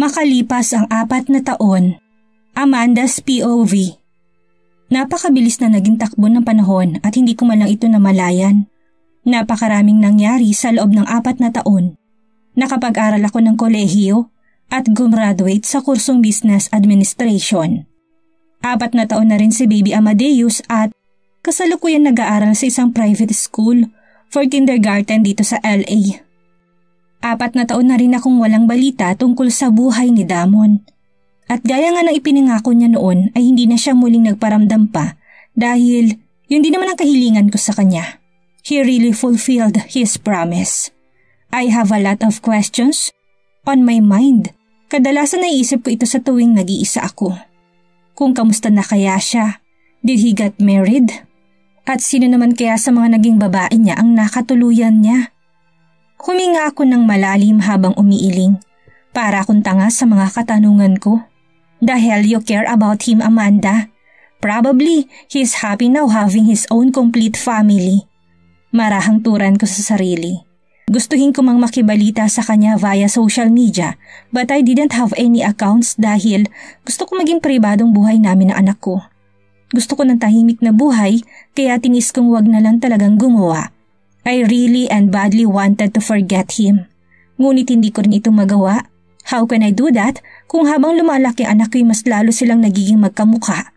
Makalipas ang 4 na taon, Amanda's POV. Napakabilis na naging takbo ng panahon at hindi ko man lang ito namalayan. Napakaraming nangyari sa loob ng 4 na taon. Nakapag-aral ako ng kolehiyo at gumraduate sa kursong Business Administration. 4 na taon na rin si Baby Amadeus at kasalukuyan nag-aaral sa isang private school for kindergarten dito sa LA. 4 na taon na rin akong walang balita tungkol sa buhay ni Damon. At gaya nga ng ipinangako niya noon ay hindi na siya muling nagparamdam pa dahil yun din naman ang kahilingan ko sa kanya. He really fulfilled his promise. I have a lot of questions on my mind. Kadalasan naiisip ko ito sa tuwing nag-iisa ako. Kung kamusta na kaya siya? Did he get married? At sino naman kaya sa mga naging babae niya ang nakatuluyan niya? Huminga ako ng malalim habang umiiling. Para akong tanga sa mga katanungan ko. The hell you care about him, Amanda? Probably he's happy now having his own complete family. Marahang turan ko sa sarili. Gustuhin ko mang makibalita sa kanya via social media but I didn't have any accounts dahil gusto ko maging pribadong buhay namin ng anak ko. Gusto ko ng tahimik na buhay kaya tinis kong wag na lang talagang gumawa. I really and badly wanted to forget him. Ngunit hindi ko rin ito magawa. How can I do that kung habang lumalaki ang anak ko'y mas lalo silang nagiging magkamukha?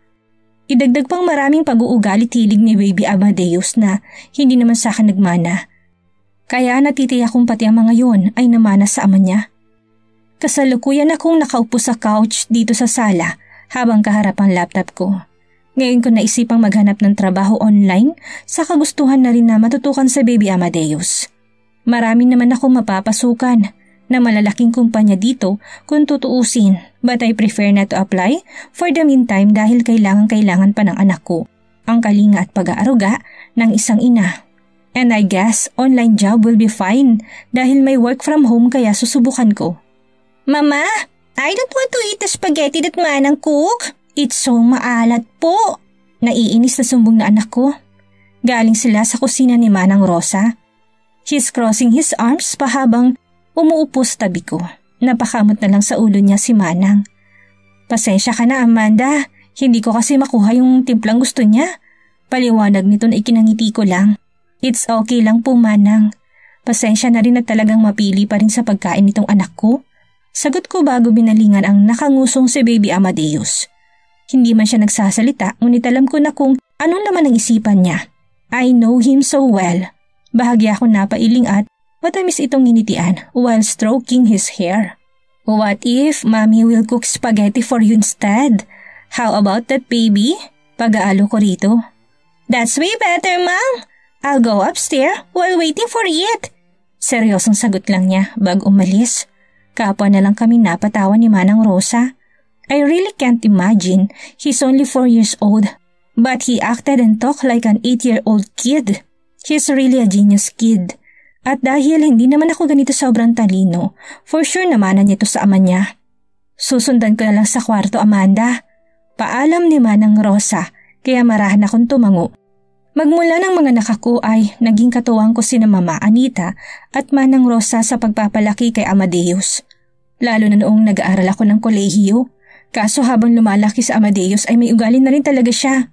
Idagdag pang maraming pag-uugalit hilig ni Baby Amadeus na hindi naman sa akin nagmana. Kaya natitiyak kong pati ang mga yon ay namana sa ama niya. Kasalukuyan akong nakaupo sa couch dito sa sala habang kaharap ang laptop ko. Ngayon ko naisipang maghanap ng trabaho online sa kagustuhan na rin na matutukan sa Baby Amadeus. Marami naman akong mapapasukan na malalaking kumpanya dito kung tutuusin but I prefer not to apply for the meantime dahil kailangan pa ng anak ko ang kalinga at pag-aaruga ng isang ina. And I guess online job will be fine dahil may work from home kaya susubukan ko. Mama, I don't want to eat the spaghetti that Manang cook. It's so maalat po. Naiinis na sumbong na anak ko. Galing sila sa kusina ni Manang Rosa. He's crossing his arms pa habang umuupo sa tabi ko. Napakamot na lang sa ulo niya si Manang. Pasensya ka na, Amanda. Hindi ko kasi makuha yung timplang gusto niya. Paliwanag nito na ikinangiti ko lang. It's okay lang po, Manang. Pasensya na rin na talagang mapili pa rin sa pagkain nitong anak ko. Sagot ko bago binalingan ang nakangusong si Baby Amadeus. Hindi man siya nagsasalita, ngunit alam ko na kung anong laman ang isipan niya. I know him so well. Bahagya ako napailing at matamis itong nginitian while stroking his hair. What if Mommy will cook spaghetti for you instead? How about that, baby? Pag-aalo ko rito. That's way better, Mom. I'll go upstairs while waiting for it. Seryosong sagot lang niya bago umalis. Kapwa na lang kami napatawa ni Manang Rosa. I really can't imagine. He's only 4 years old. But he acted and talked like an 8-year-old kid. He's really a genius kid. At dahil hindi naman ako ganito sobrang talino, for sure naman niya ito sa ama niya. Susundan ko na lang sa kwarto, Amanda. Paalam ni Manang Rosa, kaya marahan akong tumango. Magmula ng mga nakako ay naging katuwang ko sina Mama Anita at Manang Rosa sa pagpapalaki kay Amadeus. Lalo na noong nag-aaral ako ng kolehiyo. Kaso habang lumalaki sa Amadeus ay may ugali na rin talaga siya.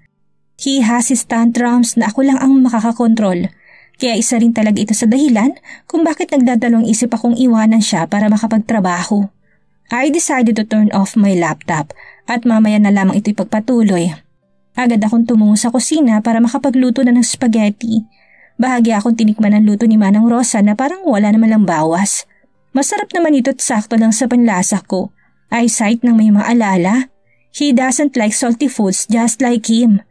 He has his tantrums na ako lang ang makakakontrol. Kaya isa rin talaga ito sa dahilan kung bakit nagdadalawang isip akong iwanan siya para makapagtrabaho. I decided to turn off my laptop at mamaya na lamang ito'y pagpatuloy. Agad akong tumungo sa kusina para makapagluto na ng spaghetti. Bahagya akong tinikman ang luto ni Manang Rosa na parang wala naman lang bawas. Masarap naman ito at sakto lang sa panlasa ko. Eyesight ng may maalala. He doesn't like salty foods just like him.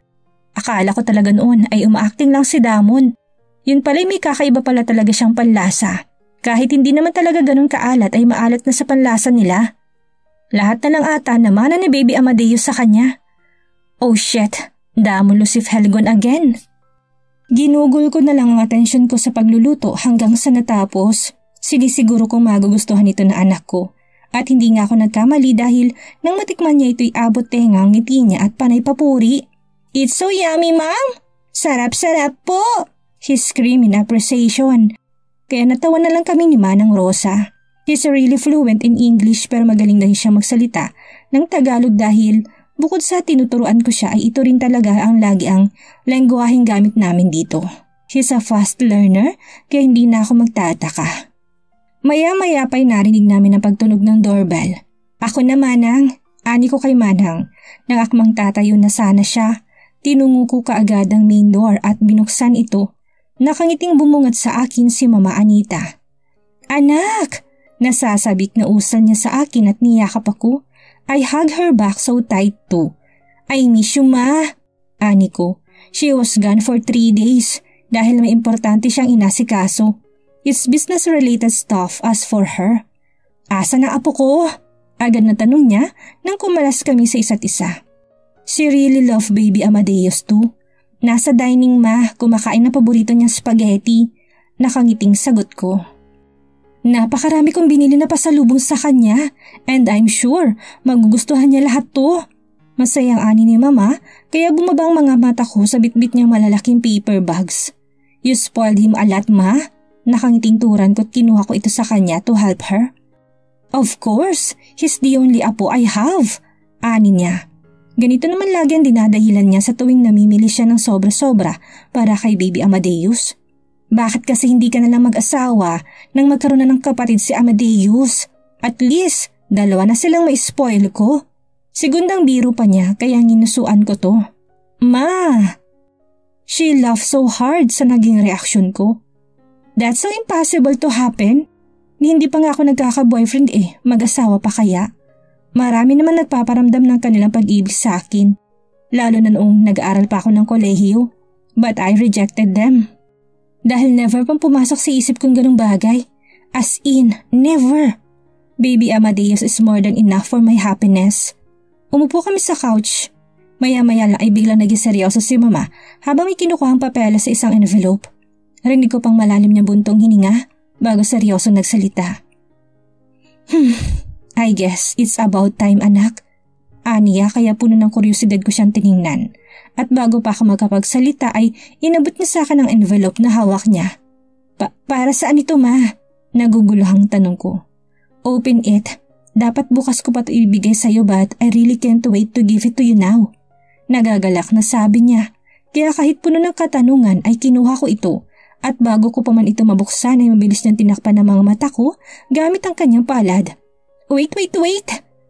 Akala ko talaga noon ay umaacting lang si Damon. Yun pala'y may kakaiba pala talaga siyang panlasa. Kahit hindi naman talaga ganun kaalat ay maalat na sa panlasa nila. Lahat na lang ata namana ni Baby Amadeus sa kanya. Oh shit, Damon Lucif Helgon again. Ginugol ko na lang ang atensyon ko sa pagluluto hanggang sa natapos. Sinisiguro kong magugustuhan ito na anak ko. At hindi nga ako nagkamali dahil nang matikman niya ito'y abot tenga ang ngiti niya at panay papuri. It's so yummy, Mom! Sarap-sarap po! He screamed in appreciation. Kaya natawa na lang kami ni Manang Rosa. He's really fluent in English pero magaling din siya magsalita ng Tagalog dahil bukod sa tinuturuan ko siya ay ito rin talaga ang lagi ang lengguwaheng gamit namin dito. He's a fast learner kaya hindi na ako magtataka. Maya-maya pa'y narinig namin ang pagtunog ng doorbell. Ako na Manang, ani ko kay Manang. Nang akmang tatayo na sana siya, tinungo ko kaagad ang main door at binuksan ito. Nakangiting bumungat sa akin si Mama Anita. Anak! Nasasabik na usan niya sa akin at niyakap ako. I hug her back so tight too. I miss you Ma. Ani ko. She was gone for 3 days dahil may importante siyang inasikaso. It's business-related stuff as for her. Asa na apo ko? Agad na tanong niya nang kumalas kami sa isa't isa. She really love baby Amadeus too. Nasa dining Ma, kumakain na paborito niyang spaghetti. Nakangiting sagot ko. Napakarami kong binili na pasalubong sa kanya and I'm sure magugustuhan niya lahat to. Masayang ani ni Mama kaya bumaba ang mga mata ko sa bitbit niyang malalaking paper bags. You spoiled him a lot Ma. Nakangiting turan ko't kinuha ko ito sa kanya to help her. Of course, he's the only apo I have. Ani niya. Ganito naman lagi ang dinadahilan niya sa tuwing namimili siya ng sobra-sobra para kay baby Amadeus. Bakit kasi hindi ka nalang mag-asawa nang magkaroon na ng kapatid si Amadeus? At least, 2 na silang ma-spoil ko. Segundang biro pa niya kaya ginusuan ko to. Ma! She laughed so hard sa naging reaksyon ko. That's so impossible to happen. Hindi pa nga ako nagkaka-boyfriend mag-asawa pa kaya? Marami naman nagpaparamdam ng kanilang pag-ibig sa akin. Lalo na noong nag-aaral pa ako ng kolehiyo. But I rejected them. Dahil never pang pumasok sa isip kong ganung bagay. As in, never. Baby Amadeus is more than enough for my happiness. Umupo kami sa couch. Maya-maya lang ay biglang naging seryoso si Mama habang may kinukuhang papeles sa isang envelope. Rinig ko pang malalim niyang buntong hininga bago seryoso nagsalita. I guess it's about time anak. Aniya kaya puno ng kuryosidad ko siyang tiningnan. At bago pa ako magkapagsalita ay inabot niya sa akin ang envelope na hawak niya. Para saan ito Ma? Naguguluhang tanong ko. Open it. Dapat bukas ko pa ito ibigay sa'yo but I really can't wait to give it to you now. Nagagalak na sabi niya. Kaya kahit puno ng katanungan ay kinuha ko ito. At bago ko pa man ito mabuksan ay mabilis niyang tinakpan ng mga mata ko gamit ang kanyang palad. Wait!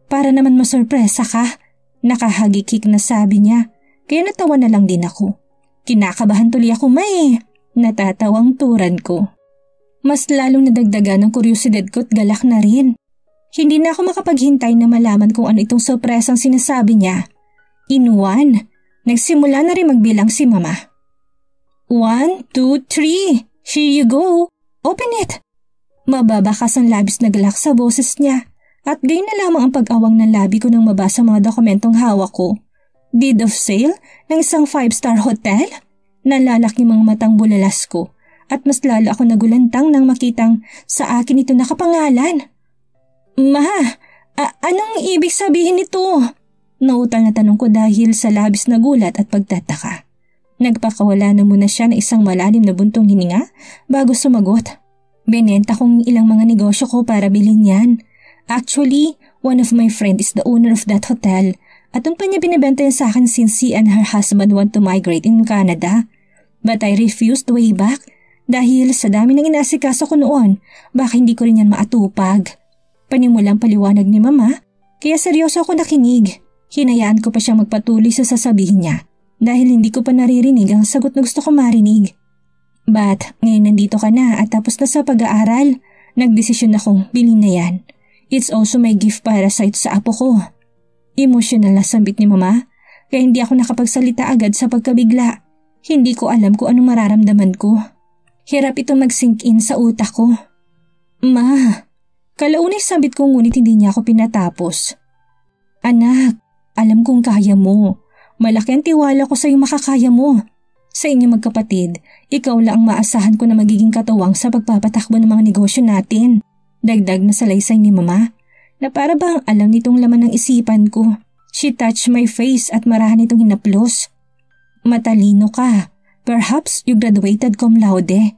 Para naman masurpresa ka. Nakahagikik na sabi niya. Kaya natawa na lang din ako. Kinakabahan tuloy ako natatawang turan ko. Mas lalong nadagdagan ng kuryosidad ko at galak na rin. Hindi na ako makapaghintay na malaman kung ano itong sorpresang sinasabi niya. In 1, nagsimula na rin magbilang si Mama. 1, 2, 3, here you go. Open it. Mababakas ang labis na galak sa boses niya at gayon na lamang ang pag-awang ng labi ko nang mabasa mga dokumentong hawak ko. Deed of sale ng isang 5-star hotel? Nalalaki mga matang bulalas ko at mas lalo ako nagulantang nang makitang sa akin ito nakapangalan. Ma, anong ibig sabihin nito? Nautal na tanong ko dahil sa labis na gulat at pagtataka. Nagpakawala na muna siya ng isang malalim na buntong hininga bago sumagot. Binenta kong ilang mga negosyo ko para bilhin yan. Actually, one of my friend is the owner of that hotel. At doon pa niya binibenta yan sa akin since she and her husband want to migrate in Canada. But I refused way back dahil sa dami ng inasikaso ko noon, baka hindi ko rin yan maatupag. Panimulang paliwanag ni Mama, kaya seryoso ako nakinig. Hinayaan ko pa siyang magpatuloy sa sasabihin niya dahil hindi ko pa naririnig ang sagot na gusto ko marinig. But ngayon nandito ka na at tapos na sa pag-aaral, nagdesisyon akong bilhin na yan. It's also my gift para sa apo ko. Emosyonal na sambit ni Mama, kaya hindi ako nakapagsalita agad sa pagkabigla. Hindi ko alam kung anong mararamdaman ko. Hirap ito mag-sink in sa utak ko. Ma, kalaunay sambit ko ngunit hindi niya ako pinatapos. Anak, alam kong kaya mo. Malaki ang tiwala ko sa iyong makakaya mo. Sa inyo magkapatid, ikaw lang ang maasahan ko na magiging katuwang sa pagpapatakbo ng mga negosyo natin. Dagdag na salaysay ni Mama. Na para bang alam nitong laman ng isipan ko. She touched my face at marahan itong hinaplos. Matalino ka. Perhaps you graduated cum laude.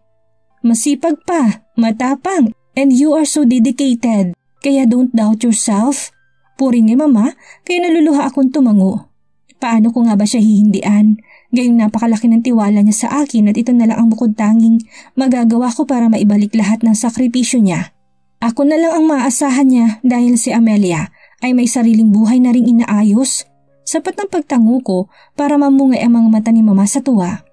Masipag pa, matapang, And you are so dedicated, kaya don't doubt yourself. Puri ni Mama, kaya naluluha akong tumango. Paano ko nga ba siya hihindian? Gayong napakalaki ng tiwala niya sa akin at ito na lang ang bukod tanging magagawa ko para maibalik lahat ng sakripisyo niya. Ako na lang ang maaasahan niya dahil si Amelia ay may sariling buhay na ring inaayos. Sapat ng pagtango ko para mamungay ang mga mata ni Mama sa tuwa.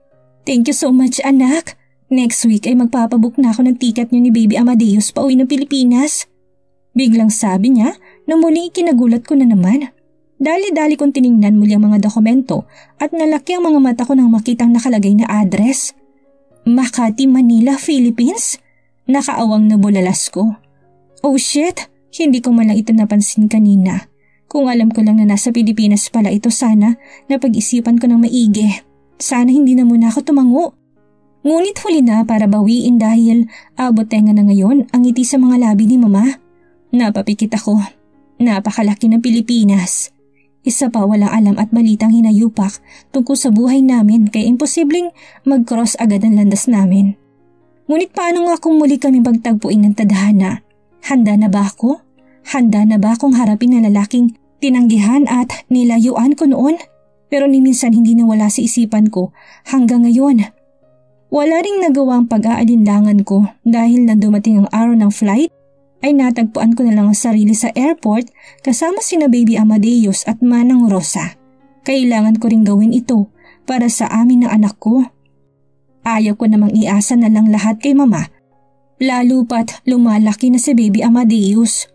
Thank you so much, anak. Next week ay magpapabook na ako ng ticket niyo ni Baby Amadeus pauwi ng Pilipinas. Biglang sabi niya na muling ikinagulat ko na naman. Dali-dali kong tiningnan muli ang mga dokumento at nalaki ang mga mata ko nang makitang nakalagay na address. Makati, Manila, Philippines? Nakaawang nabulalas ko. Oh shit, hindi ko man lang ito napansin kanina. Kung alam ko lang na nasa Pilipinas pala ito, sana napag-isipan ko ng maigi. Sana hindi na muna ako tumango. Ngunit huli na para bawiin dahil abot tenga na ngayon ang ngiti sa mga labi ni Mama. Napapikit ako. Napakalaki ng Pilipinas. Isa pa walang alam at balitang hinayupak tungkol sa buhay namin kaya imposibleng mag-cross agad ang landas namin. Ngunit paano nga kung muli kami pagtagpuin ng tadhana? Handa na ba ako? Handa na ba akong harapin na lalaking tinanggihan at nilayuan ko noon? Pero ni minsan hindi nawala sa isipan ko hanggang ngayon. Wala ring nagawa ang pag-aalinlangan ko dahil na dumating ang araw ng flight ay natagpuan ko na lang ang sarili sa airport kasama sina Baby Amadeus at Manang Rosa. Kailangan ko ring gawin ito para sa amin ng anak ko. Ayaw ko namang iasa na lang lahat kay Mama, lalo pat lumalaki na si Baby Amadeus.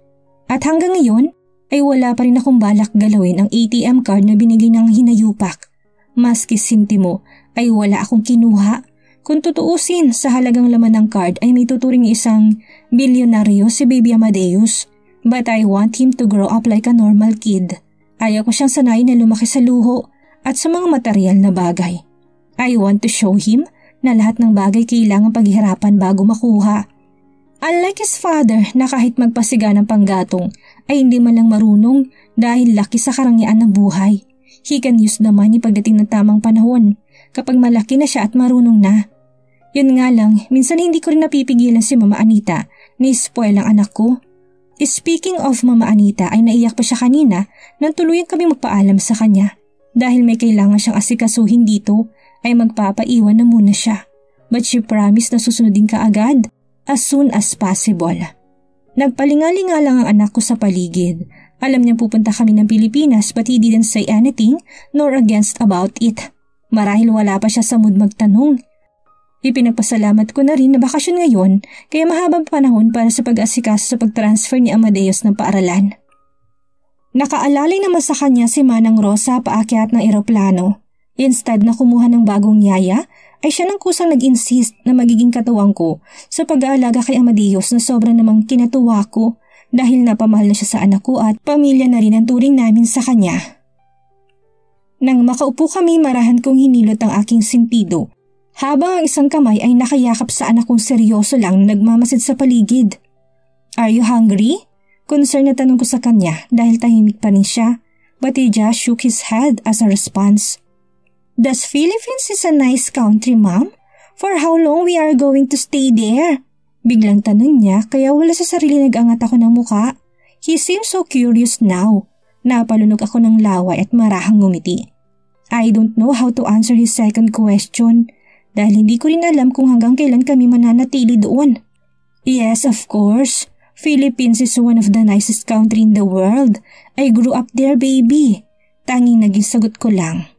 At hanggang ngayon ay wala pa rin akong balak galawin ang ATM card na binigay ng hinayupak. Maski sintimo ay wala akong kinuha. Kung tutuusin sa halagang laman ng card ay may tuturing isang bilyonaryo si Baby Amadeus. But I want him to grow up like a normal kid. Ayaw ko siyang sanayin na lumaki sa luho at sa mga material na bagay. I want to show him na lahat ng bagay kailangan paghirapan bago makuha. Unlike his father na kahit magpasiga ng panggatong ay hindi man lang marunong dahil laki sa karangyaan ng buhay. He can use the money pagdating ng tamang panahon kapag malaki na siya at marunong na. Yun nga lang, minsan hindi ko rin napipigilan si Mama Anita na spoil ang anak ko. Speaking of Mama Anita ay naiyak pa siya kanina nang tuluyan kami magpaalam sa kanya. Dahil may kailangan siyang asikasuhin dito ay magpapaiwan na muna siya. But she promised na susunodin ka agad as soon as possible. Nagpalingalinga lang ang anak ko sa paligid. Alam niyang pupunta kami ng Pilipinas but he didn't say anything nor against about it. Marahil wala pa siya sa mood magtanong. Ipinagpasalamat ko na rin na bakasyon ngayon kaya mahabang panahon para sa pag-asikaso sa pag-transfer ni Amadeus ng paaralan. Nakaalalay naman sa kanya si Manang Rosa paakyat ng eroplano. Instead na kumuha ng bagong yaya, ay siya nang kusang nag-insist na magiging katuwang ko sa pag-aalaga kay Amadeus na sobra namang kinatuwa ko dahil napamahal na siya sa anak ko at pamilya na rin ang turing namin sa kanya. Nang makaupo kami, marahan kong hinilot ang aking sintido. Habang ang isang kamay ay nakayakap sa anak kong seryoso lang na nagmamasid sa paligid. Are you hungry? Concern na tanong ko sa kanya dahil tahimik pa rin siya, but he just shook his head as a response. Does Philippines is a nice country, Mom? For how long we are going to stay there? Biglang tanong niya kaya wala sa sarili nag-angat ako ng muka. He seems so curious now. Napalunog ako ng laway at marahang ngumiti. I don't know how to answer his second question. Dahil hindi ko rin alam kung hanggang kailan kami mananatili doon. Yes, of course. Philippines is one of the nicest country in the world. I grew up there, baby. Tanging naging sagot ko lang.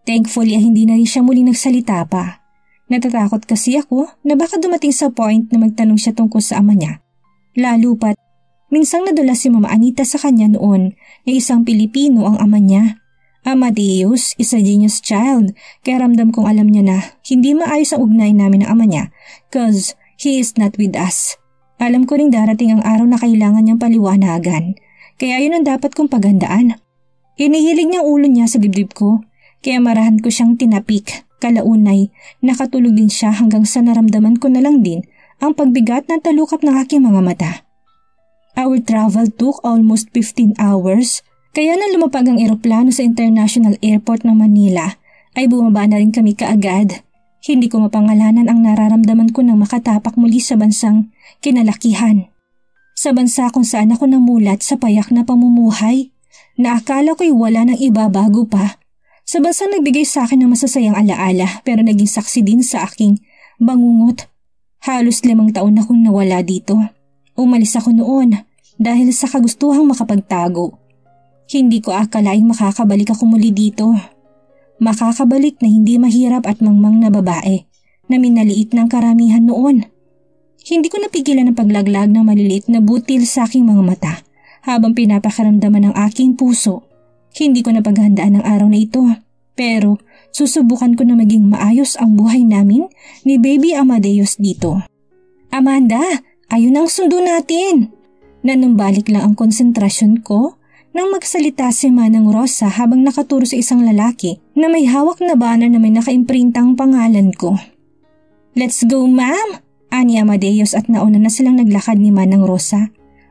Thankfully ay hindi na rin siya muling nagsalita pa. Natatakot kasi ako na baka dumating sa point na magtanong siya tungkol sa ama niya. Lalo pat, minsang nadala si Mama Anita sa kanya noon na isang Pilipino ang ama niya. Amadeus is a genius child kaya ramdam kong alam niya na hindi maayos ang ugnay namin ng ama niya cause he is not with us. Alam ko ring darating ang araw na kailangan niyang paliwanagan kaya yun ang dapat kong paghandaan. Inihilig niyang ulo niya sa dibdib ko kaya marahan ko siyang tinapik. Kalaunay nakatulog din siya hanggang sa naramdaman ko na lang din ang pagbigat ng talukap ng aking mga mata. Our travel took almost 15 hours. Kaya nang lumapag ang eroplano sa International Airport ng Manila, ay bumaba na rin kami kaagad. Hindi ko mapangalanan ang nararamdaman ko nang makatapak muli sa bansang kinalakihan. Sa bansa kung saan ako namulat sa payak na pamumuhay, na akala ko'y wala nang iba bago pa. Sa bansang nagbigay sa akin ng masasayang alaala pero naging saksi din sa aking bangungot. Halos 5 taon akong nawala dito. Umalis ako noon dahil sa kagustuhang makapagtago. Hindi ko akalaing makakabalik ako muli dito. Makakabalik na hindi mahirap at mangmang na babae na minaliit ng karamihan noon. Hindi ko napigilan ang paglaglag ng maliliit na butil sa aking mga mata habang pinapakaramdaman ng aking puso. Hindi ko napaghandaan ang araw na ito, pero susubukan ko na maging maayos ang buhay namin ni Baby Amadeus dito. Amanda, ayun ang sundo natin! Nanumbalik lang ang konsentrasyon ko nang magsalita si Manang Rosa habang nakaturo sa isang lalaki na may hawak na banner na may nakaimprintang pangalan ko. Let's go, ma'am! Ani Amadeus at nauna na silang naglakad ni Manang Rosa.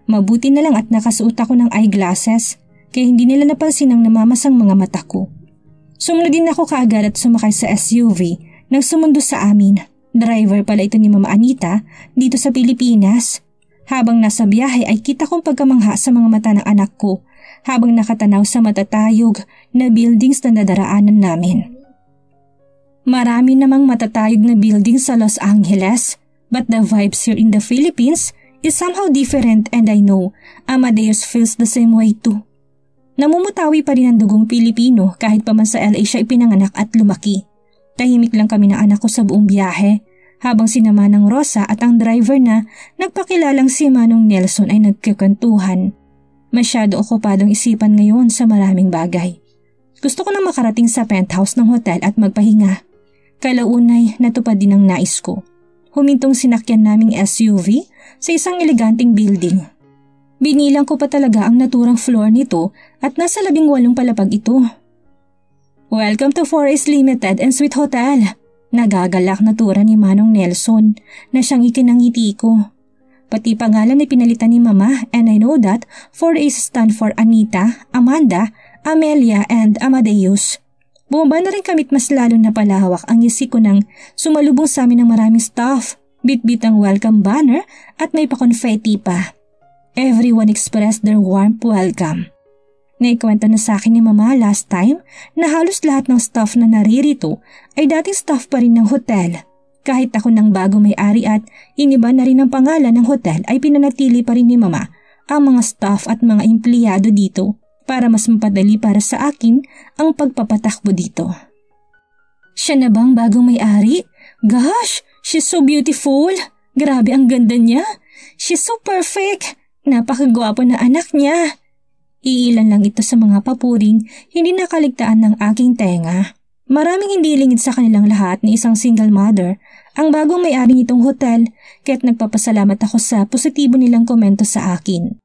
Mabuti na lang at nakasuot ako ng eyeglasses kaya hindi nila napansin ang namamasang mga mata ko. Sumunod din ako kaagad at sumakay sa SUV nang sumundo sa amin. Driver pala ito ni Mama Anita dito sa Pilipinas. Habang nasa biyahe ay kita kong pagkamangha sa mga mata ng anak ko habang nakatanaw sa matatayog na buildings na nadaraanan namin. Marami namang matatayog na buildings sa Los Angeles, but the vibes here in the Philippines is somehow different and I know Amadeus feels the same way too. Namumutawi pa rin ang dugong Pilipino kahit pa man sa LA siya ipinanganak at lumaki. Tahimik lang kami ng anak ko sa buong biyahe habang si Manang Rosa at ang driver na nagpakilalang si Manong Nelson ay nagkikwentuhan. Masyado okupadong isipan ngayon sa maraming bagay. Gusto ko na makarating sa penthouse ng hotel at magpahinga. Kalaunay natupad din ang nais ko. Humintong sinakyan naming SUV sa isang eleganting building. Binilang ko pa talaga ang naturang floor nito at nasa 18 palapag ito. Welcome to Forest Limited and Suite Hotel. Nagagalak na tura ni Manong Nelson na siyang ikinangiti ko. Pati pangalan ay pinalitan ni Mama and I know that 4A's stand for Anita, Amanda, Amelia and Amadeus. Bumaba na rin kamit mas lalo na palawak ang ngisi ko nang sumalubong sa amin ng maraming staff, bit-bit ang welcome banner at may pa-confetti pa. Everyone expressed their warm welcome. Naikwento na sa akin ni Mama last time na halos lahat ng staff na naririto ay dating staff pa rin ng hotel. Kahit ako ng bago may-ari at iniba na rin ang pangalan ng hotel ay pinanatili pa rin ni Mama ang mga staff at mga empleyado dito para mas mapadali para sa akin ang pagpapatakbo dito. Siya na bang bagong may-ari? Gosh, she's so beautiful! Grabe ang ganda niya! She's so perfect! Napakagwapo na anak niya. Iilan lang ito sa mga papuring hindi nakaligtaan ng aking tenga. Maraming hindi lingid sa kanilang lahat ni isang single mother ang bagong may-ari nitong hotel kaya't nagpapasalamat ako sa positibo nilang komento sa akin.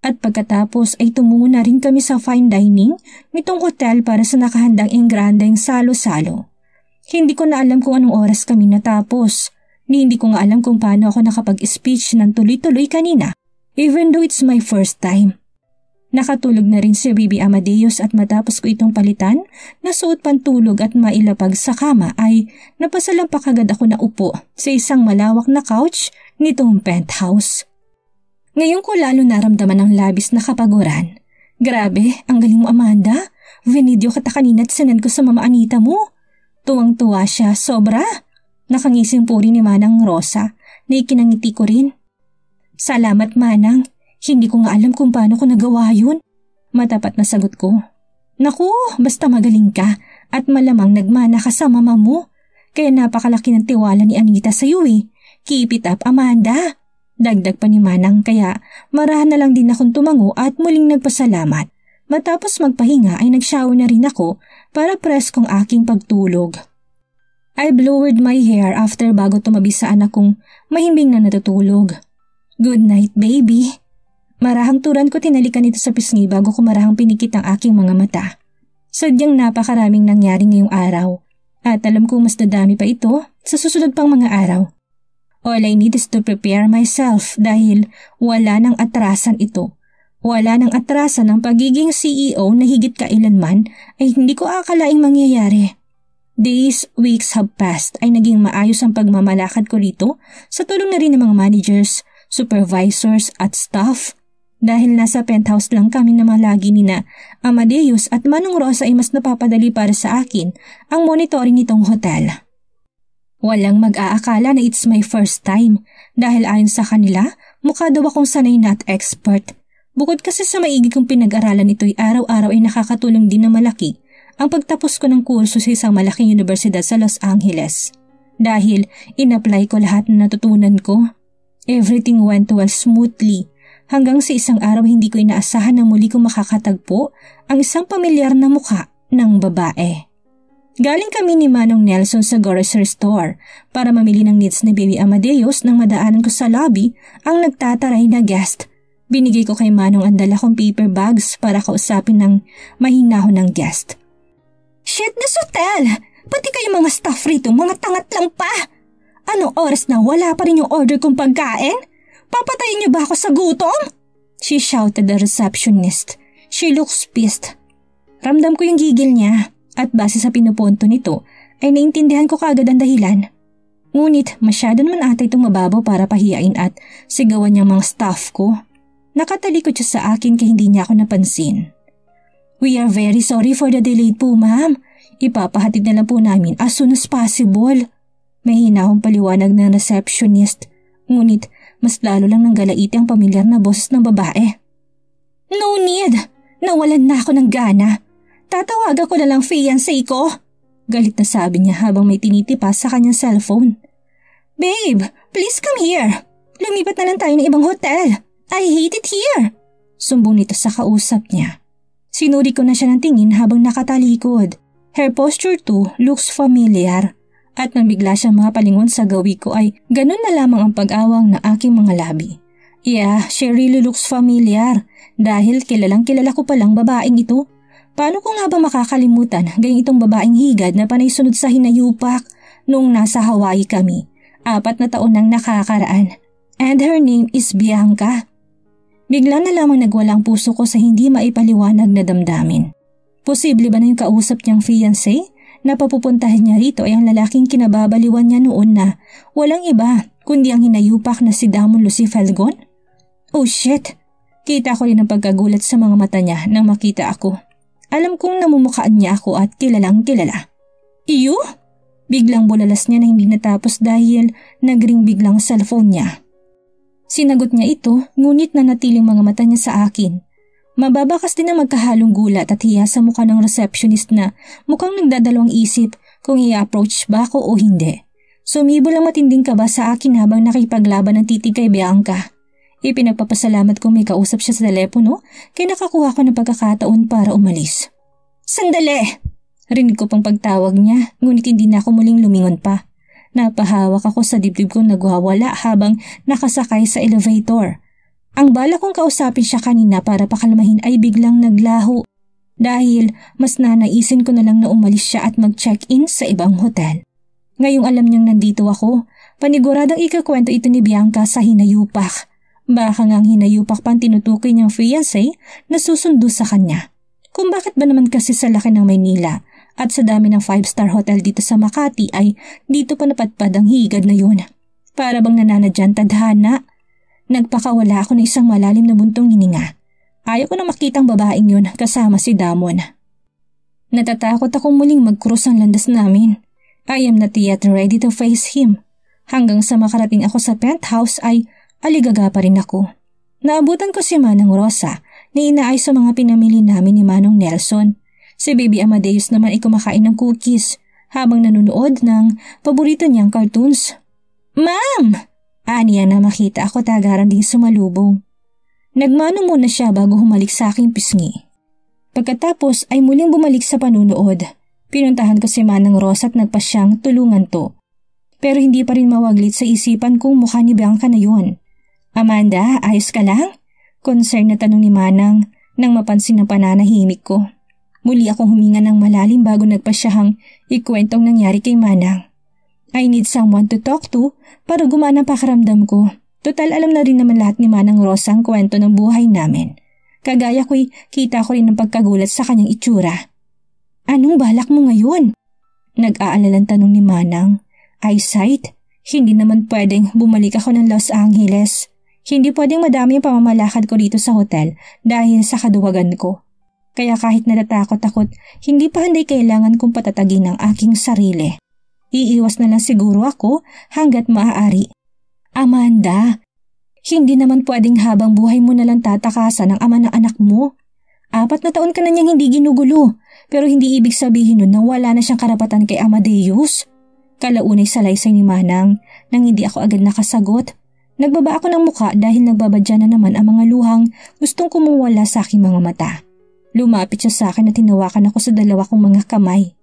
At pagkatapos ay tumungo na rin kami sa fine dining nitong hotel para sa nakahandang engrandeng salo-salo. Hindi ko na alam kung anong oras kami natapos. Hindi ko nga alam kung paano ako nakapag-speech ng tuloy-tuloy kanina. Even though it's my first time. Nakatulog na rin si Baby Amadeus at matapos ko itong palitan, nasuot pantulog at mailapag sa kama ay napasalampak agad ako na upo sa isang malawak na couch nitong penthouse. Ngayon ko lalo naramdaman ang labis na kapaguran. Grabe, ang galing mo Amanda. Vinidyo kita kanina at sinend ko sa Mama Anita mo. Tuwang-tuwa siya, sobra. Nakangising puri ni Manang Rosa na ikinangiti ko rin. Salamat Manang, hindi ko nga alam kung paano ko nagawa yun. Matapat na sagot ko. Naku, basta magaling ka at malamang nagmana ka sa mama mo. Kaya napakalaki ng tiwala ni Anita sa iyo eh. Keep it up Amanda. Dagdag pa ni Manang kaya marahan na lang din akong tumango at muling nagpasalamat. Matapos magpahinga ay nag-shower na rin ako para preskong aking pagtulog. I blowered my hair after bago tumabi sa anak kong mahimbing na natutulog. Good night, baby. Marahang turan ko tinalikan ito sa pisngi bago ko marahang pinikit ang aking mga mata. Sadyang napakaraming nangyari ngayong araw at alam ko mas dadami pa ito sa susunod pang mga araw. All I need is to prepare myself dahil wala nang atrasan ito. Wala nang atrasan ng pagiging CEO na higit kailanman ay hindi ko akalaing mangyayari. Days, weeks have passed ay naging maayos ang pagmamalakad ko rito sa tulong na rin ng mga managers, supervisors at staff. Dahil nasa penthouse lang kami na malagi ni na Amadeus at Manong Rosa ay mas napapadali para sa akin ang monitoring nitong hotel. Walang mag-aakala na it's my first time dahil ayon sa kanila, mukha daw akong sanay na at expert. Bukod kasi sa maigi kong pinag-aralan ito'y araw-araw ay nakakatulong din na malaki ang pagtapos ko ng kurso sa isang malaking universidad sa Los Angeles. Dahil in-apply ko lahat na natutunan ko, everything went well smoothly hanggang sa isang araw hindi ko inaasahan na muli kong makakatagpo ang isang pamilyar na mukha ng babae. Galing kami ni Manong Nelson sa grocery store para mamili ng needs ni Baby Amadeus nang madaanan ko sa lobby ang nagtataray na guest. Binigay ko kay Manong ang dala kong paper bags para kausapin ng mahinahon ng guest. Shit, this hotel! Pati kayo mga staff rito, mga tangat lang pa! Anong oras na wala pa rin yung order kong pagkain? Papatayin niyo ba ako sa gutom? She shouted the receptionist. She looks pissed. Ramdam ko yung gigil niya at base sa pinupunto nito ay naintindihan ko kaagad ang dahilan. Ngunit masyado naman ata itong mababaw para pahiyain at sigawan niyang mga staff ko. Nakatalikod siya sa akin kaya hindi niya ako napansin. We are very sorry for the delay po, ma'am. Ipapahatid na lang po namin as soon as possible. May hinahong paliwanag ng receptionist. Ngunit mas lalo lang nang galaiti ang pamilyar na boses ng babae. No need! Nawalan na ako ng gana. Tatawagan ko na lang fiancé ko. Galit na sabi niya habang may tinitipa sa kanyang cellphone. Babe, please come here. Lumipat na lang tayo ng ibang hotel. I hate it here. Sumbong nito sa kausap niya. Sinuri ko na siya ng tingin habang nakatalikod. Her posture too looks familiar. At nang bigla siya mapalingon sa gawi ko ay ganun na lamang ang pag-awang na aking mga labi. Yeah, she really looks familiar. Dahil kilalang kilala ko palang babaeng ito. Paano ko nga ba makakalimutan gayong itong babaeng higad na panay sunod sa hinayupak noong nasa Hawaii kami. 4 na taon nang nakakaraan. And her name is Bianca. Bigla na lamang nagwalang puso ko sa hindi maipaliwanag na damdamin. Posible ba na yung kausap niyang fiancé na papupuntahin niya rito ay ang lalaking kinababaliwan niya noon na walang iba kundi ang hinayupak na si Damon Lucy Falcon? Oh shit! Kita ko rin ang pagkagulat sa mga mata niya nang makita ako. Alam kong namumukhaan niya ako at kilalang kilala. Iyo? Biglang bulalas niya na hindi natapos dahil nagring biglang cellphone niya. Sinagot niya ito ngunit nanatiling mga mata niya sa akin. Mababakas din ang magkahalong gulat at hiya sa mukha ng receptionist na mukhang nagdadalawang isip kung i-approach ba ako o hindi. Sumibol ang matinding kaba sa akin habang nakipaglaban ng titig kay Bianca. Ipinagpapasalamat kong may kausap siya sa telepono kaya nakakuha ko ng pagkakataon para umalis. Sandali! Rinig ko pang pagtawag niya ngunit hindi na ako muling lumingon pa. Napahawak ako sa dibdib kong nagwawala habang nakasakay sa elevator. Ang bala kong kausapin siya kanina para pakalmahin ay biglang naglaho dahil mas nanaisin ko na lang na umalis siya at mag-check-in sa ibang hotel. Ngayong alam niyang nandito ako, paniguradang ikakwento ito ni Bianca sa hinayupak. Baka ngang hinayupak pang tinutukoy niyang fiancé na susundo sa kanya. Kung bakit ba naman kasi sa laki ng Maynila at sa dami ng 5-star hotel dito sa Makati ay dito pa napadpad ang higad na yun. Para bang nananadyang tadhana. Nagpakawala ako ng isang malalim na buntong hininga. Ayaw ko na makitang babaeng yun kasama si Damon. Natatakot akong muling mag-cross ang landas namin. I am not yet ready to face him. Hanggang sa makarating ako sa penthouse ay aligaga pa rin ako. Naabutan ko si Manong Rosa na inaay sa mga pinamili namin ni Manong Nelson. Si Baby Amadeus naman ay kumakain ng cookies habang nanonood ng paborito niyang cartoons. Ma'am! Aniya na makita ako tagaran din sumalubong. Nagmano muna siya bago humalik sa aking pisngi. Pagkatapos ay muling bumalik sa panunood. Pinuntahan ko si Manong Rosa at nagpasyang tulungan to. Pero hindi pa rin mawaglit sa isipan kung mukha ni Bianca na yun. Amanda, ayos ka lang? Concern na tanong ni Manang nang mapansin ang pananahimik ko. Muli akong huminga ng malalim bago nagpasyahang ikwentong nangyari kay Manang. I need someone to talk to para gumana ang pakiramdam ko. Total alam na rin naman lahat ni Manang Rosa ang kwento ng buhay namin. Kagaya ko'y kita ko rin ng pagkagulat sa kanyang itsura. Anong balak mo ngayon? Nag-aalalang tanong ni Manang. Eyesight? Hindi naman pwedeng bumalik ako ng Los Angeles. Hindi pwedeng madami ang pamamalakad ko dito sa hotel dahil sa kaduwagan ko. Kaya kahit natatakot, hindi pa handay kailangan kong patatagin ang aking sarili. Iiwas na lang siguro ako hanggat maaari. Amanda, hindi naman pwedeng habang buhay mo na lang tatakasan ang ama ng anak mo. 4 na taon ka na niyang hindi ginugulo, pero hindi ibig sabihin nun na wala na siyang karapatan kay Amadeus. Kalaunay salaysay ni Manang nang hindi ako agad nakasagot. Nagbaba ako ng muka dahil nagbabadya na naman ang mga luhang gustong kumuwala sa aking mga mata. Lumapit siya sa akin at tinawakan ako sa 2 kong mga kamay.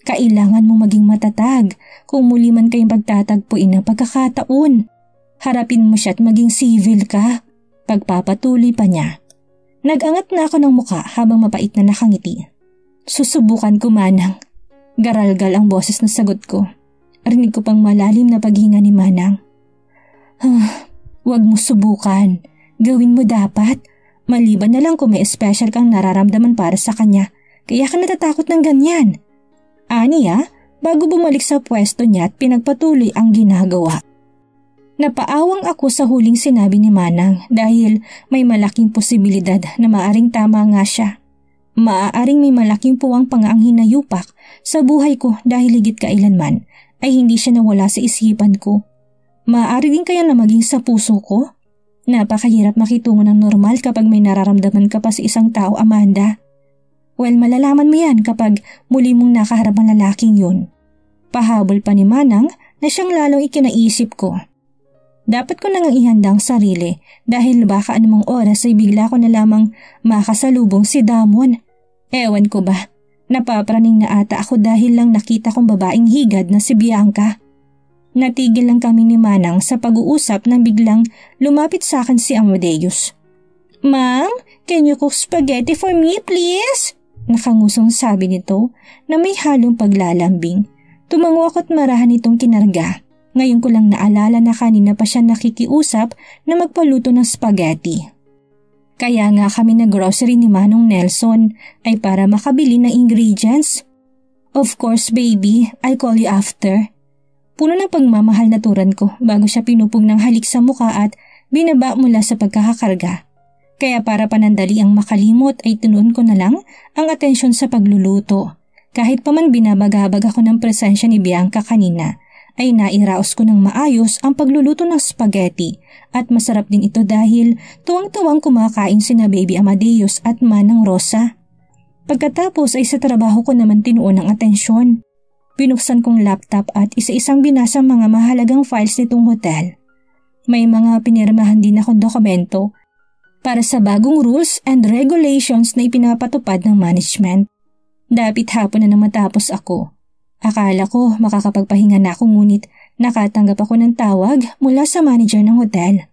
Kailangan mo maging matatag kung muli man kayong pagtatagpuin ng pagkakataon. Harapin mo siya at maging civil ka. Pagpapatuloy pa niya. Nag-angat na ako ng muka habang mapait na nakangiti. Susubukan ko, Manang. Garalgal ang boses na sagot ko. Rinig ko pang malalim na paghinga ni Manang. Huwag mo subukan. Gawin mo dapat. Maliban na lang kung may special kang nararamdaman para sa kanya. Kaya ka natatakot ng ganyan. Aniya, bago bumalik sa pwesto niya at pinagpatuloy ang ginagawa. Napaawang ako sa huling sinabi ni Manang dahil may malaking posibilidad na maaring tama nga siya. Maaaring may malaking puwang pa nga ang hinayupak sa buhay ko dahil higit kailanman ay hindi siya nawala sa isipan ko. Maaari din kaya na maging sa puso ko? Napakahirap makitungo ng normal kapag may nararamdaman ka pa sa isang tao, Amanda. Well, malalaman mo yan kapag muli mong nakaharap ang lalaking yun. Pahabol pa ni Manang na siyang lalong ikinaisip ko. Dapat ko nang ihanda ang sarili dahil baka anumang oras ay bigla ko na lamang makasalubong si Damon. Ewan ko ba, napapraning na ata ako dahil lang nakita kong babaeng higad na si Bianca. Natigil lang kami ni Manang sa pag-uusap nang biglang lumapit sa akin si Amadeus. Ma'am, can you cook spaghetti for me please? Nakangusong sabi nito na may halong paglalambing. Tumango ako't marahan itong kinarga. Ngayon ko lang naalala na kanina pa siya nakikiusap na magpaluto ng spaghetti. Kaya nga kami na grocery ni Manong Nelson ay para makabili ng ingredients. Of course baby, I'll call you after. Puno ng pagmamahal na turan ko bago siya pinupog ng halik sa muka at binaba mula sa pagkakakarga. Kaya para panandali ang makalimot ay tinuon ko na lang ang atensyon sa pagluluto. Kahit pa man binabagabag ako ng presensya ni Bianca kanina, ay nairaos ko ng maayos ang pagluluto ng spaghetti at masarap din ito dahil tuwang-tuwang kumakain sina Baby Amadeus at Manang Rosa. Pagkatapos ay sa trabaho ko naman tinuon ang atensyon. Binuksan kong laptop at isa-isang binasa mga mahalagang files nitong hotel. May mga pinirmahan din akong dokumento para sa bagong rules and regulations na ipinapatupad ng management. Dapit hapon na matapos ako. Akala ko makakapagpahinga na ako ngunit nakatanggap ako ng tawag mula sa manager ng hotel.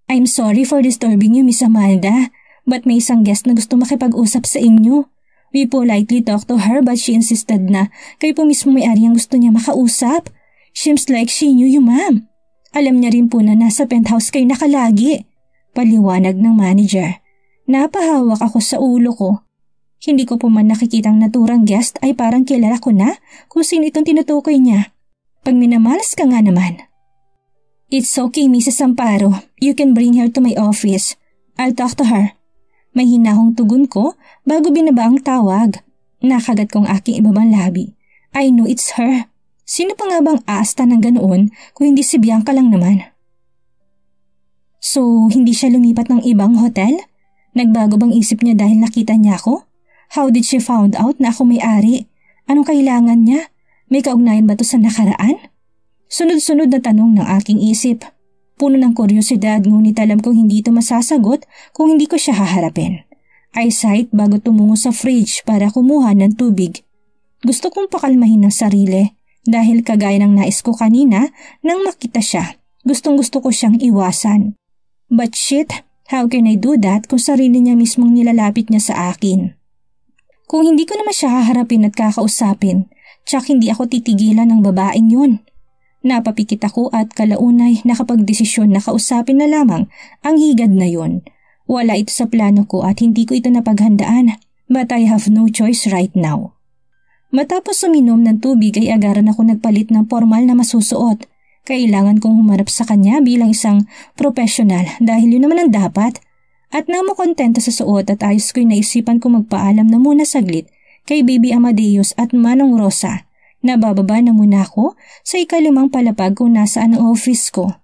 I'm sorry for disturbing you, Miss Amanda, but may isang guest na gusto makipag-usap sa inyo. We politely talked to her but she insisted na kayo po mismo may-ari ang gusto niya makausap. Seems like she knew you, ma'am. Alam niya rin po na nasa penthouse kayo nakalagi. Paliwanag ng manager. Napahawak ako sa ulo ko. Hindi ko po man nakikitang naturang guest ay parang kilala ko na kung sino itong tinutukoy niya. Pag minamalas ka nga naman. It's okay, Mrs. Amparo. You can bring her to my office. I'll talk to her. May hinahong tugon ko bago binaba ang tawag. Nakagat kong aking ibabang labi. I know it's her. Sino pa nga bang aasta ng ganoon kung hindi si Bianca lang naman? So, hindi siya lumipat ng ibang hotel? Nagbago bang isip niya dahil nakita niya ako? How did she found out na ako may-ari? Anong kailangan niya? May kaugnayan ba to sa nakaraan? Sunod-sunod na tanong ng aking isip. Puno ng kuryosidad ngunit alam kong hindi ito masasagot kung hindi ko siya haharapin. Eyesight bago tumungo sa fridge para kumuha ng tubig. Gusto kong pakalmahin ng sarili dahil kagaya ng nais ko kanina nang makita siya. Gustong-gusto ko siyang iwasan. But shit, how can I do that kung sarili niya mismong nilalapit niya sa akin? Kung hindi ko naman siya haharapin at kakausapin, tsak hindi ako titigilan ng babaeng yun. Napapikit ako at kalaunay nakapagdesisyon na kausapin na lamang ang higad na yun. Wala ito sa plano ko at hindi ko ito napaghandaan, but I have no choice right now. Matapos uminom ng tubig ay agaran ako nagpalit ng formal na masusuot. Kailangan kong humarap sa kanya bilang isang professional dahil yun naman ang dapat. At nang makontento sa suot at ayos ko'y naisipan kong magpaalam na muna saglit kay Baby Amadeus at Manong Rosa. Nabababa na muna ako sa ikalimang palapag kung nasaan ang office ko.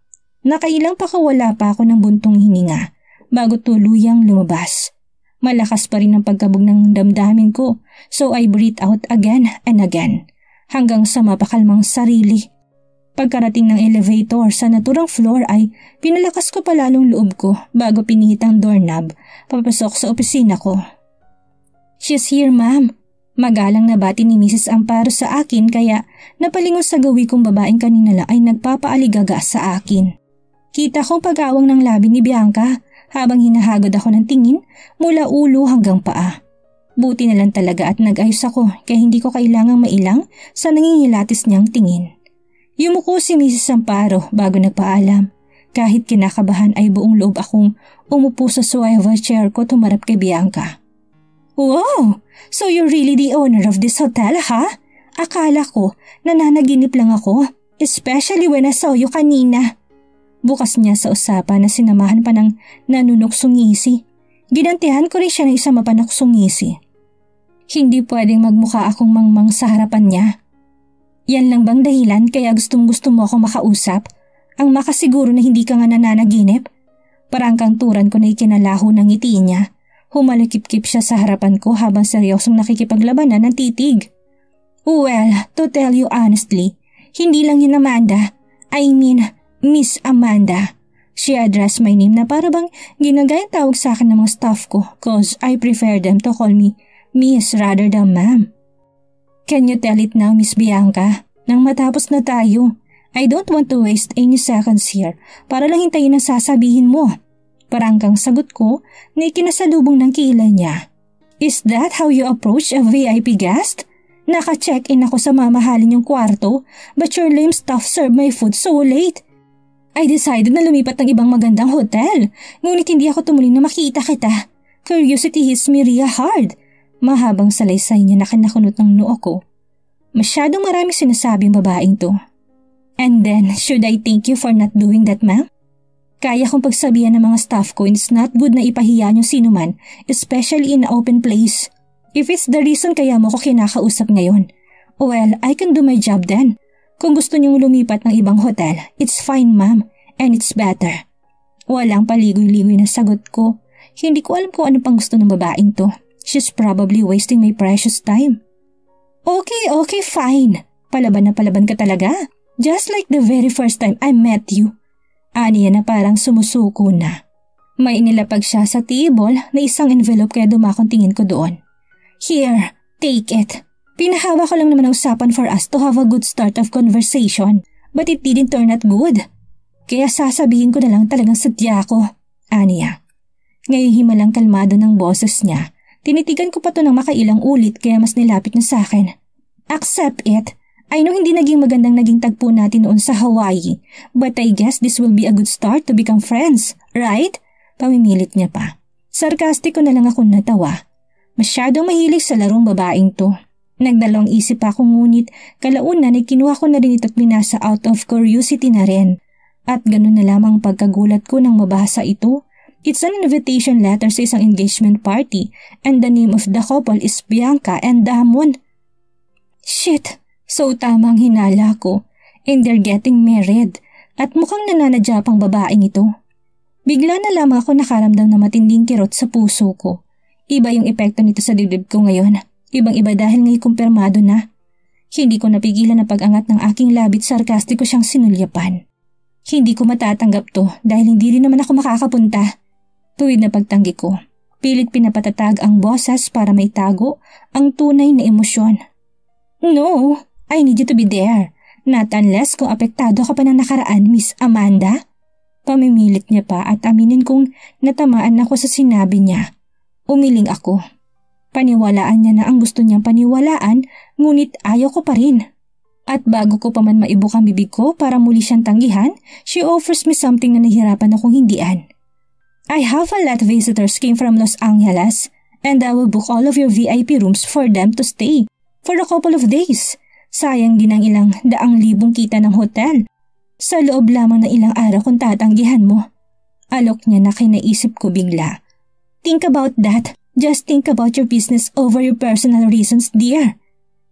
Nakailang pakawala pa ako ng buntong hininga bago tuluyang lumabas. Malakas pa rin ang pagkabog ng damdamin ko, so I breathe out again and again hanggang sa mapakalmang sarili. Pagkarating ng elevator sa naturang floor ay pinalakas ko pa lalong loob ko bago pinihit ang doorknob papasok sa opisina ko. "She's here, ma'am." Magalang na bati ni Mrs. Amparo sa akin kaya napalingon sa gawi kong babaeng kanina lang ay nagpapaaligaga sa akin. Kita kong pag-awang ng labi ni Bianca habang hinahagod ako ng tingin mula ulo hanggang paa. Buti na lang talaga at nag-ayos ako kaya hindi ko kailangang mailang sa nangingilatis niyang tingin. Yumuko si Mrs. Amparo bago nagpaalam. Kahit kinakabahan ay buong loob akong umupo sa swivel chair ko tumarap kay Bianca. "Wow! So you're really the owner of this hotel, ha? Akala ko nananaginip lang ako, especially when I saw you kanina." Bukas niya sa usapan na sinamahan pa ng nanunuksong ngisi. Ginantihan ko rin siya ng isang mapanuksong ngisi. Hindi pwedeng magmukha akong mangmang sa harapan niya. "Yan lang bang dahilan kaya gustong-gusto mo akong makausap? Ang makasiguro na hindi ka nga nananaginip?" Parang kangturan ko na ikinalaho ng ngiti niya. Humalikip-kip siya sa harapan ko habang seryosong nakikipaglabanan ng titig. "Well, to tell you honestly, hindi lang yun Amanda. I mean, Miss Amanda." She addressed my name na para bang ginagayang tawag sa akin ng mga staff ko cause I prefer them to call me Miss rather than Ma'am. "Can you tell it now, Miss Bianca? Nang matapos na tayo. I don't want to waste any seconds here para lang hintayin ang sasabihin mo." Parang kang sagot ko na ikinasalubong ng kilay niya. "Is that how you approach a VIP guest? Naka-check-in ako sa mamahalin yung kwarto but your lame staff served my food so late. I decided na lumipat ng ibang magandang hotel ngunit hindi ako tumuloy na makita kita. Curiosity hits me real hard." Mahabang salaysay niya na kinakunot ng noo ko. Masyadong maraming sinasabing babaeng to. "And then, should I thank you for not doing that, ma'am? Kaya kong pagsabihan ng mga staff ko it's not good na ipahiya niyo sino man, especially in an open place. If it's the reason kaya mo ko kinakausap ngayon, well, I can do my job then. Kung gusto niyong lumipat ng ibang hotel, it's fine ma'am, and it's better." Walang paligoy-ligoy na sagot ko. Hindi ko alam kung ano pang gusto ng babaeng to. She's probably wasting my precious time. Okay, fine. Palaban na palaban ka talaga. Just like the very first time I met you." Aniya na parang sumusuko na. May inilapag siya sa table na isang envelope kaya dumakong tingin ko doon. "Here, take it. Pinahawa ko lang naman ang usapan for us to have a good start of conversation, but it didn't turn out good. Kaya sasabihin ko na lang talagang sadya ko." Aniya. Ngayon himalang kalmado ng boses niya. Tinitigan ko pa to ng makailang ulit kaya mas nilapit na sa akin. "Accept it. I know hindi naging magandang naging tagpo natin noon sa Hawaii, but I guess this will be a good start to become friends, right?" Pamimilit niya pa. Sarkastiko na lang ako natawa. Masyadong mahilig sa larong babaeng to. Nagdalawang isip ako ngunit kalaunan ay kinuha ko na rin ito't binasa out of curiosity na rin. At ganun na lamang pagkagulat ko nang mabasa ito. It's an invitation letter sa isang engagement party and the name of the couple is Bianca and Damon. Shit! So tamang hinala ko and they're getting married at mukhang nananadya pang babaeng ito. Bigla na lamang ako nakaramdam na matinding kirot sa puso ko. Iba yung epekto nito sa dibdib ko ngayon. Ibang-iba dahil ngayon kumpirmado na. Hindi ko napigilan na pag-angat ng aking labit, sarkastiko siyang sinulyapan. Hindi ko matatanggap to dahil hindi rin naman ako makakapunta. Tuwid na pagtanggi ko. Pilit pinapatatag ang boses para maitago ang tunay na emosyon. "No, I need you to be there. Not unless kung apektado ka pa ng nakaraan, Miss Amanda." Pamimilit niya pa at aminin kong natamaan ako sa sinabi niya. Umiling ako. Paniwalaan niya na ang gusto niyang paniwalaan, ngunit ayaw ko pa rin. At bago ko pa man maibuk ang bibig ko para muli siyang tanggihan, she offers me something na nahihirapan akong hindian. "I have a lot of visitors came from Los Angeles and I will book all of your VIP rooms for them to stay. for a couple of days. Sayang din ang ilang daang libong kita ng hotel. Sa loob lamang ng ilang araw kung tatanggihan mo. Alok niya na kinaisip ko bigla. Think about that. Just think about your business over your personal reasons, dear.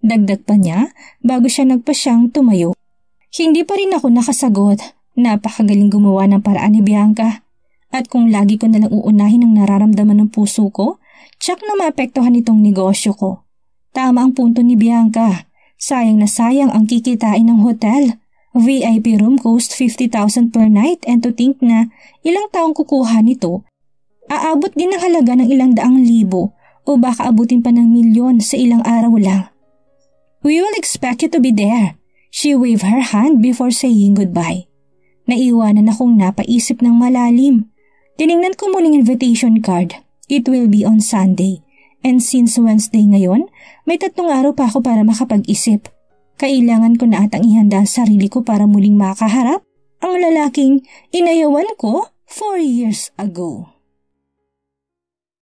Dagdag pa niya bago siya nagpasyang tumayo. Hindi pa rin ako nakasagot. Napakagaling gumawa ng paraan ni Bianca. At kung lagi ko nalang uunahin ang nararamdaman ng puso ko, tsak na maapektuhan itong negosyo ko. Tama ang punto ni Bianca. Sayang na sayang ang kikitain ng hotel. VIP room cost 50,000 per night and to think na ilang taong kukuha nito. Aabot din ang halaga ng ilang daang libo o baka abutin pa ng milyon sa ilang araw lang. We will expect you to be there. She waved her hand before saying goodbye. Naiwanan akong napaisip ng malalim. Tiningnan ko muling invitation card. It will be on Sunday. And since Wednesday ngayon, may 3 araw pa ako para makapag-isip. Kailangan ko na atang ihanda ang sarili ko para muling makaharap ang lalaking inayawan ko 4 years ago.